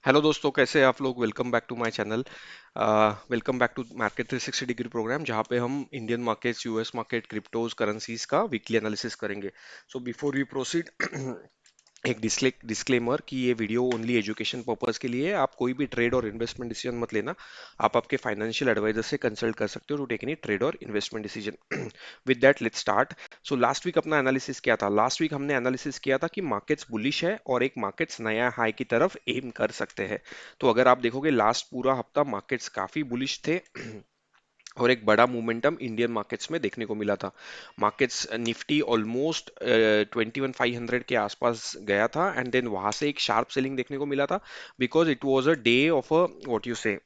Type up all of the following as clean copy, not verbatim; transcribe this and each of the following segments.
Hello दोस्तों, कैसे हैं आप लोग। Welcome back to my channel. Welcome back to market 360 degree program, जहाँ पे हम Indian markets, US market, cryptos, currencies का वीकली एनालिसिस करेंगे। सो बिफोर वी प्रोसीड एक डिस्क्लेमर कि ये वीडियो ओनली एजुकेशन पर्पस के लिए है। आप कोई भी ट्रेड और इन्वेस्टमेंट डिसीजन मत लेना। आप आपके फाइनेंशियल एडवाइजर से कंसल्ट कर सकते हो टू टेक एनी ट्रेड और investment decision. With that let's start. So last week अपना एनालिसिस क्या था। लास्ट वीक हमने एनालिसिस किया था कि मार्केट्स बुलिश है और एक मार्केट्स नया हाई की तरफ एम कर सकते हैं। तो अगर आप देखोगे लास्ट पूरा हफ्ता मार्केट्स काफी बुलिश थे और एक बड़ा मोमेंटम इंडियन मार्केट्स में देखने को मिला था। मार्केट्स निफ्टी ऑलमोस्ट 21,500 के आसपास गया था एंड देन वहां से एक शार्प सेलिंग देखने को मिला था, because it was a day of a what you से,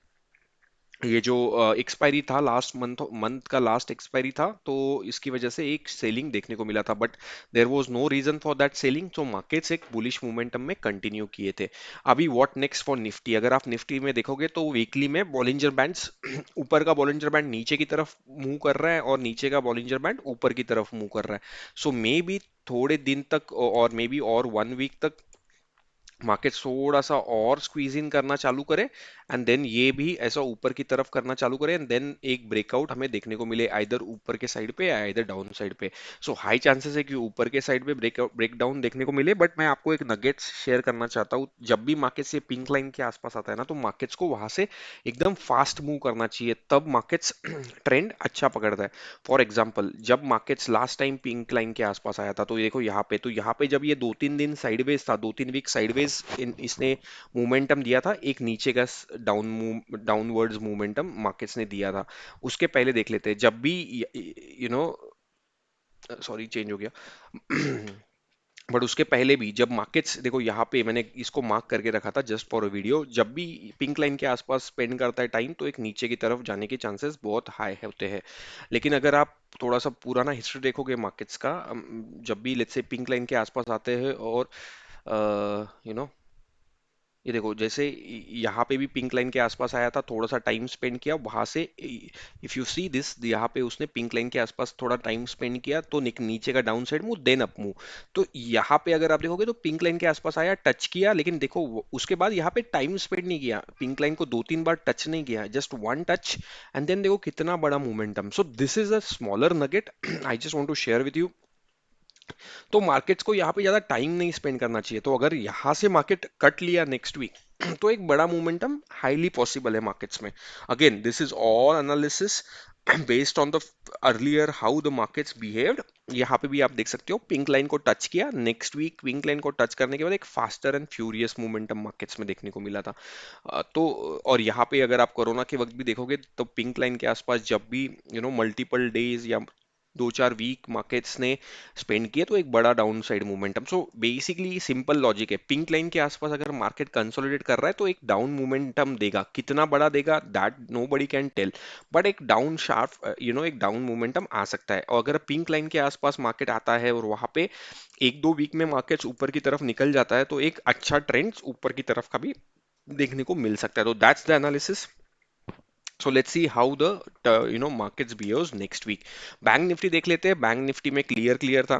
ये जो एक्सपायरी था, लास्ट मंथ मंथ का लास्ट एक्सपायरी था, तो इसकी वजह से एक सेलिंग देखने को मिला था। But there was no reason for that selling, तो मार्केट्स एक बुलिश मोमेंटम में कंटिन्यू किए थे। अभी व्हाट नेक्स्ट फॉर निफ्टी, अगर आप निफ्टी में देखोगे तो वीकली में बॉलिंजर बैंड्स ऊपर का बॉलिंजर बैंड नीचे की तरफ मूव कर रहा है और नीचे का बॉलिंजर बैंड ऊपर की तरफ मूव कर रहा है। सो मे बी थोड़े दिन तक और मे बी और 1 वीक तक मार्केट थोड़ा सा और स्क्वीज इन करना चालू करे एंड देन ये भी ऐसा ऊपर की तरफ करना चालू करे एंड देन एक ब्रेकआउट हमें देखने को मिले, आइदर ऊपर के साइड पे या इधर डाउन साइड पे। सो हाई चांसेस है कि ऊपर के साइड पे ब्रेक डाउन देखने को मिले। बट मैं आपको एक नगेट्स शेयर करना चाहता हूँ, जब भी मार्केट से पिंक लाइन के आसपास आता है ना, तो मार्केट्स को वहां से एकदम फास्ट मूव करना चाहिए, तब मार्केट्स ट्रेंड अच्छा पकड़ता है। फॉर एग्जाम्पल, जब markets last time pink line के आसपास आया था, तो ये देखो यहाँ पे, तो यहाँ पे जब ये 2-3 दिन साइडवेज था, 2-3 वीक साइडवेज इसने मोमेंटम दिया था, एक नीचे का डाउनवर्ड्स मोमेंटम मार्केट्स ने दिया था। उसके पहले देख लेते हैं, जब भी यू नो सॉरी चेंज हो गया बट उसके पहले भी जब मार्केट्स, देखो यहाँ पे मैंने इसको मार्क करके रखा था जस्ट फॉर अ वीडियो, जब भी पिंक लाइन के आसपास स्पेंड करता है टाइम, तो एक नीचे की तरफ जाने के चांसेस बहुत हाई होते हैं। लेकिन अगर आप थोड़ा सा पुराना हिस्ट्री देखोगे मार्केट्स का, जब भी लेट्स से पिंक लाइन के आसपास आते हैं और यू नो ये देखो, जैसे यहाँ पे भी पिंक लाइन के आसपास आया था, थोड़ा सा टाइम स्पेंड किया वहां से। इफ यू सी दिस, यहाँ पे उसने पिंक लाइन के आसपास थोड़ा टाइम स्पेंड किया, तो नीचे का down side move then up move. तो यहाँ पे अगर आप देखोगे तो पिंक लाइन के आसपास आया, टच किया, लेकिन देखो उसके बाद यहाँ पे टाइम स्पेंड नहीं किया, पिंक लाइन को 2-3 बार टच नहीं किया, just one touch and then देखो कितना बड़ा momentum. So this is a smaller nugget I just want to share with you. तो मार्केट्स को यहाँ पे ज्यादा टाइम नहीं स्पेंड करना चाहिए। तो अगर यहाँ से मार्केट कट लिया नेक्स्ट वीक तो एक बड़ा मोमेंटम हाईली पॉसिबल है मार्केट्स में। Again this is all analysis based on the earlier how the markets behaved. यहाँ पे भी आप देख सकते हो पिंक लाइन को टच किया, नेक्स्ट वीक पिंक लाइन को टच करने के बाद एक faster and furious momentum markets में देखने को मिला था। तो और यहाँ पे अगर आप कोरोना के वक्त भी देखोगे तो पिंक लाइन के आसपास जब भी मल्टीपल डेज या 2-4 वीक मार्केट्स ने स्पेंड किए, तो एक बड़ा down side momentum. So basically simple logic है, पिंक लाइन के आसपास अगर मार्केट कंसोलिडेट कर रहा है तो एक डाउन मोमेंटम देगा, कितना बड़ा देगा that nobody can tell, but एक डाउन शार्प एक डाउन मोमेंटम आ सकता है। और अगर पिंक लाइन के आसपास मार्केट आता है और वहां पे 1-2 वीक में मार्केट्स ऊपर की तरफ निकल जाता है, तो एक अच्छा ट्रेंड ऊपर की तरफ का भी देखने को मिल सकता है। तो that's the analysis. So let's see how the markets behaves next week. Bank Nifty देख लेते हैं। बैंक निफ्टी में क्लियर क्लियर था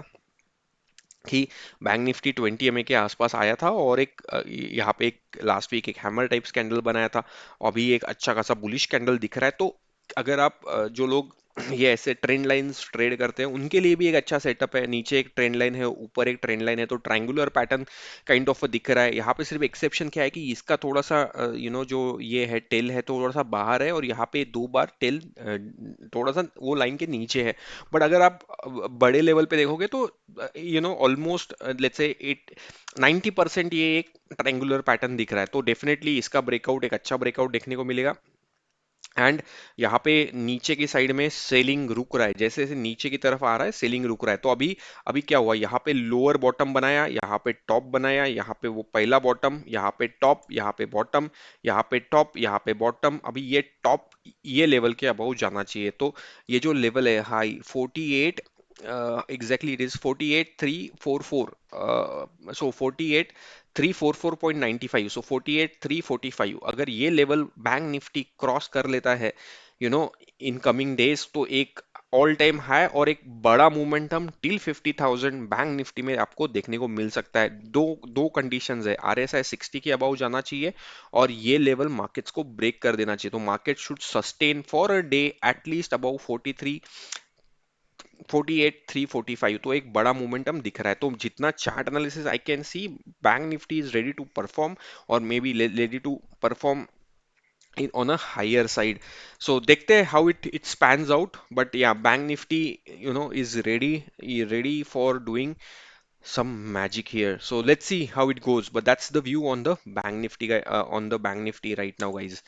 कि बैंक निफ्टी 20 MA के आसपास आया था और एक यहाँ पे एक लास्ट वीक एक हैमर टाइप कैंडल बनाया था। अभी एक अच्छा खासा बुलिश कैंडल दिख रहा है। तो अगर आप जो लोग ये ऐसे ट्रेंड लाइंस ट्रेड करते हैं, उनके लिए भी एक अच्छा सेटअप है। नीचे एक ट्रेंड लाइन है, ऊपर एक ट्रेंड लाइन है, तो ट्रायंगुलर पैटर्न काइंड ऑफ दिख रहा है। यहाँ पे सिर्फ एक्सेप्शन क्या है कि इसका थोड़ा सा जो ये है टेल है, तो थोड़ा सा बाहर है और यहाँ पे 2 बार टेल थोड़ा सा वो लाइन के नीचे है। बट अगर आप बड़े लेवल पे देखोगे तो ऑलमोस्ट लेट्स से 90% ये एक ट्रायंगुलर पैटर्न दिख रहा है। तो डेफिनेटली इसका ब्रेकआउट, एक अच्छा ब्रेकआउट देखने को मिलेगा। एंड यहाँ पे नीचे की साइड में सेलिंग रुक रहा है, जैसे जैसे नीचे की तरफ आ रहा है सेलिंग रुक रहा है। तो अभी अभी क्या हुआ, यहाँ पे लोअर बॉटम बनाया, यहाँ पे टॉप बनाया, यहाँ पे वो पहला बॉटम, यहाँ पे टॉप, यहाँ पे बॉटम, यहाँ पे टॉप, यहाँ पे बॉटम। अभी ये टॉप ये लेवल के अबाउ जाना चाहिए। तो ये जो लेवल है हाई 48, एग्जैक्टली इट इज 48,344। सो 48,344.95, सो 48,345, अगर ये लेवल बैंक निफ्टी क्रॉस कर लेता है इन कमिंग डेज, तो एक ऑल टाइम हाई और एक बड़ा मोमेंटम टिल 50,000 बैंक निफ्टी में आपको देखने को मिल सकता है। दो दो कंडीशंस है, आरएसआई 60 के अबाउ जाना चाहिए और ये लेवल मार्केट्स को ब्रेक कर देना चाहिए। तो market should sustain for a day at least about 43, 48, 345। तो एक बड़ा मोमेंटम दिख रहा है। तो जितना chart analysis I can see, bank Nifty is ready to perform और may be ready to perform in on a higher side. So देखते हैं how it spans out, but yeah, bank nifty is ready for doing some magic here. So let's see how it goes, but that's the view on the bank nifty on the bank nifty right now guys.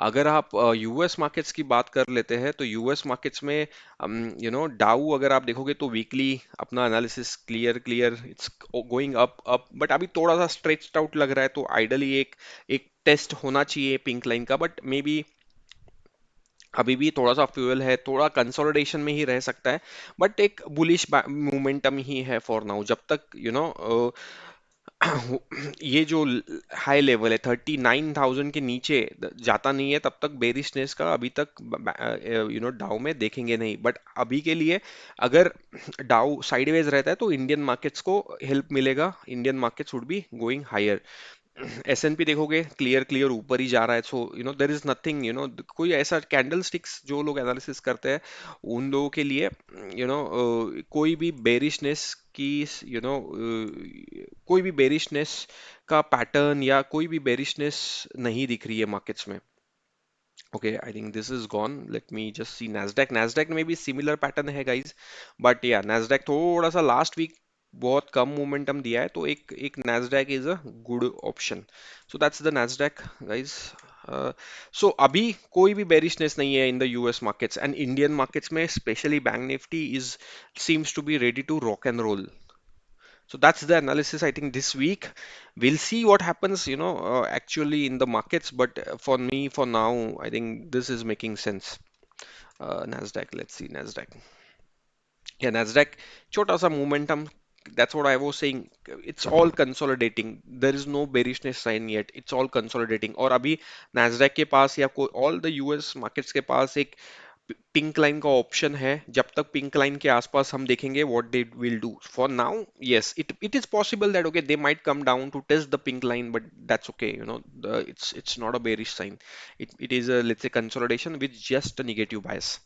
अगर आप US markets की बात कर लेते हैं तो US markets में डाउ अगर आप देखोगे तो वीकली अपना analysis clear clear it's going up up, but अभी थोड़ा सा स्ट्रेच्ड आउट लग रहा है। तो आइडली एक एक टेस्ट होना चाहिए पिंक लाइन का, बट मे बी अभी भी थोड़ा सा फ्यूल है, थोड़ा कंसोलिडेशन में ही रह सकता है, बट एक बुलिश मोमेंटम ही है फॉर नाउ। जब तक ये जो हाई लेवल है 39,000 के नीचे जाता नहीं है, तब तक बेरिशनेस का अभी तक डाउ में देखेंगे नहीं। बट अभी के लिए अगर डाउ साइडवेज रहता है तो इंडियन मार्केट्स को हेल्प मिलेगा, Indian markets would be going higher. S and P देखोगे क्लियर क्लियर ऊपर ही जा रहा है। सो देर इज नथिंग, कोई ऐसा कैंडल स्टिक्स जो लोग एनालिसिस करते हैं उन लोगों के लिए कोई भी बेरिशनेस की कोई भी बेरिशनेस का पैटर्न या कोई भी बेरिशनेस नहीं दिख रही है मार्केट्स में। Okay, I think this is gone. Let me just see Nasdaq. Nasdaq में भी सिमिलर पैटर्न है गाइस, बट या Nasdaq थोड़ा सा लास्ट वीक बहुत कम मोमेंटम दिया है, तो एक एक Nasdaq is a good option. So that's the Nasdaq guys. So अभी कोई भी बेरिशनेस नहीं है in the US markets and Indian markets में, specially bank Nifty is seems to be ready to rock and roll. So that's the analysis I think this week. We'll see what happens, actually in the markets. But for me, for now, I think this is making sense. Nasdaq, let's see Nasdaq. Yeah, Nasdaq, chota sa momentum. That's what I was saying. It's all consolidating. There is no bearishness sign yet. It's all consolidating. और अभी Nasdaq के पास या कोई all the US markets के पास एक pink line का option है। जब तक पिंक लाइन के आसपास हम देखेंगे what they will do. For now yes, it is possible that okay they might come down to test the pink line, but that's okay. It's not a bearish sign. It is a, let's say, consolidation with just a negative bias.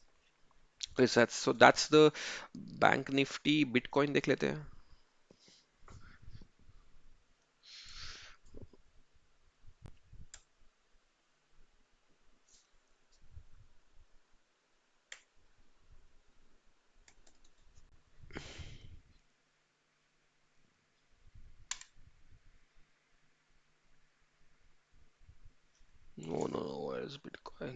So that's the bank Nifty. Bitcoin देख लेते हैं। No no no, where is bitcoin?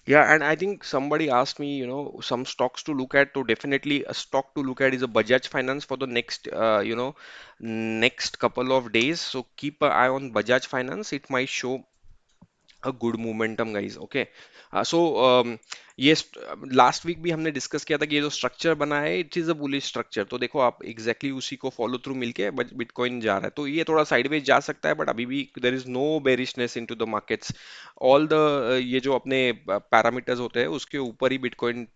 Yeah, and I think somebody asked me, some stocks to look at. So definitely a stock to look at is a Bajaj Finance for the next couple of days. So keep an eye on Bajaj Finance. It might show a good momentum guys. Okay, so ये last week भी हमने discuss किया था कि ये जो structure बना है it is a bullish structure. तो देखो आप एग्जैक्टली उसी को फॉलो थ्रू मिलके बिटकॉइन जा रहा है। तो ये थोड़ा साइडवेज जा सकता है, बट अभी भी there is no bearishness into the markets. All the ये जो अपने पैरामीटर्स होते हैं उसके ऊपर ही बिटकॉइन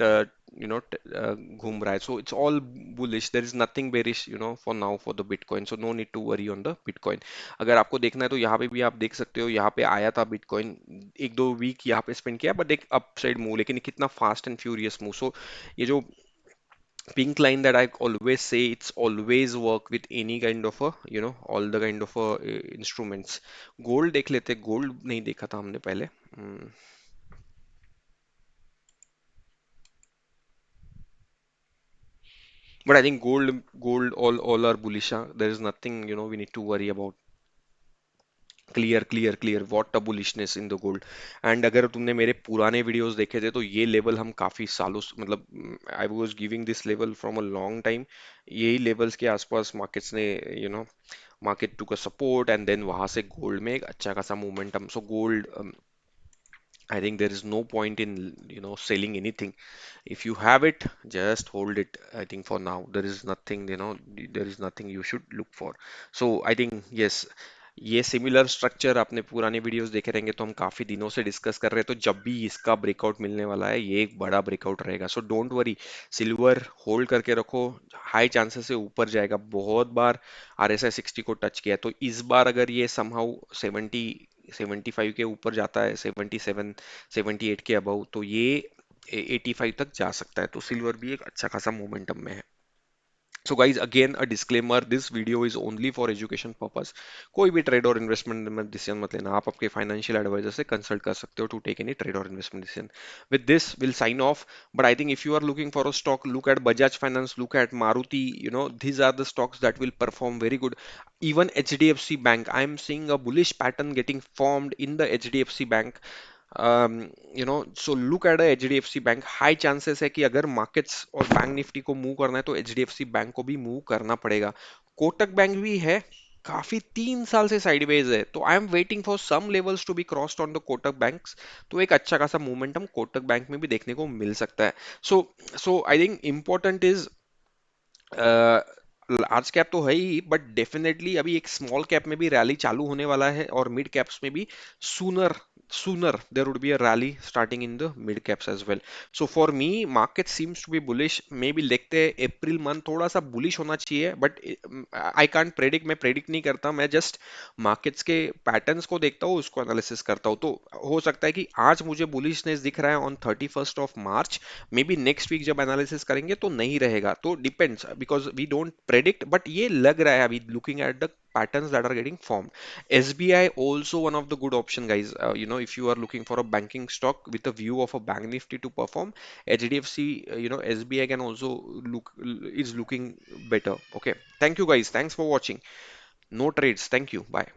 घूम रहा है। So it's all bullish, there is nothing bearish for now for the bitcoin. So no need to worry on the bitcoin. अगर आपको देखना है तो यहाँ पे भी आप देख सकते हो, यहाँ पे आया था बिटकॉइन, एक दो वीक यहाँ पे स्पेंड किया, बट एक अपसाइड मूव, लेकिन कितना फास्ट एंड फ्यूरियस मूव। सो ये जो pink line that I always say, it's always work with any kind of a all the kind of instruments. Gold देख लेते, गोल्ड नहीं देखा था हमने पहले। But I think gold all are bullish, huh? There is nothing we need to worry about. Clear clear clear, what a bullishness in the gold. And अगर तुमने मेरे पुराने वीडियोस देखे थे तो ये लेवल हम काफी सालों मतलब I was giving this level from a long time. यही लेवल्स के आसपास मार्केट्स ने मार्केट टू का सपोर्ट एंड देन वहां से गोल्ड में एक अच्छा खासा momentum. So gold, I think there is no point in selling anything. If you have it, just hold it. I think for now there is nothing, there is nothing you should look for. So I think yes, ये similar structure आपने पुरानी videos देखे रहेंगे तो हम काफी दिनों से डिस्कस कर रहे हैं, तो जब भी इसका ब्रेकआउट मिलने वाला है ये एक बड़ा ब्रेकआउट रहेगा, so don't worry. Silver hold करके रखो, हाई चांसेस से ऊपर जाएगा। बहुत बार RSI 60 को टच किया है, तो इस बार अगर ये समहाउ 75 के ऊपर जाता है, 77 78 के अबव, तो ये 85 तक जा सकता है, तो सिल्वर भी एक अच्छा खासा मोमेंटम में है। So guys again a disclaimer, this video is only for education purpose. कोई भी ट्रेड और इन्वेस्टमेंट में डिसीजन मत लेना, आप आपके फाइनेंशियल एडवाइजर से कंसल्ट कर सकते हो टू टेक एनी ट्रेड और investment decision. With this will sign off, but I think if you are looking for a stock, look at Bajaj Finance, look at Maruti, these are the stocks that will perform very good. Even HDFC Bank, I am seeing a bullish pattern getting formed in the HDFC Bank. So look at HDFC bank, high chances है कि अगर markets और bank Nifty को move करना है तो HDFC bank को भी मूव करना पड़ेगा। कोटक बैंक भी है, काफी 3 साल से साइडवेज है, तो I am waiting for some levels to be crossed on the Kotak banks. तो एक अच्छा खासा मोमेंटम कोटक बैंक में भी देखने को मिल सकता है। So so I think important is, large cap तो है ही, बट डेफिनेटली अभी एक स्मॉल कैप में भी रैली चालू होने वाला है, और मिड कैप्स में भी sooner sooner there would be a rally starting in the mid caps as well. So for me market seems to be bullish, may be देखते हैं अप्रैल मंथ थोड़ा सा बुलिश होना चाहिए, बट आई कांट प्रेडिक्ट, मैं predict नहीं करता, मैं जस्ट मार्केट्स के पैटर्न्स को देखता हूँ, उसको एनालिसिस करता हूँ। तो हो सकता है कि आज मुझे बुलिशनेस दिख रहा है on 31st of March, maybe next week जब एनालिसिस करेंगे तो नहीं रहेगा, तो depends, because we don't predict, but ये लग रहा है अभी looking at the patterns that are getting formed. SBI also one of the good option, guys. If you are looking for a banking stock with a view of a bank nifty to perform, HDFC, SBI can also is looking better. Okay, thank you guys, thanks for watching. No trades, thank you, bye.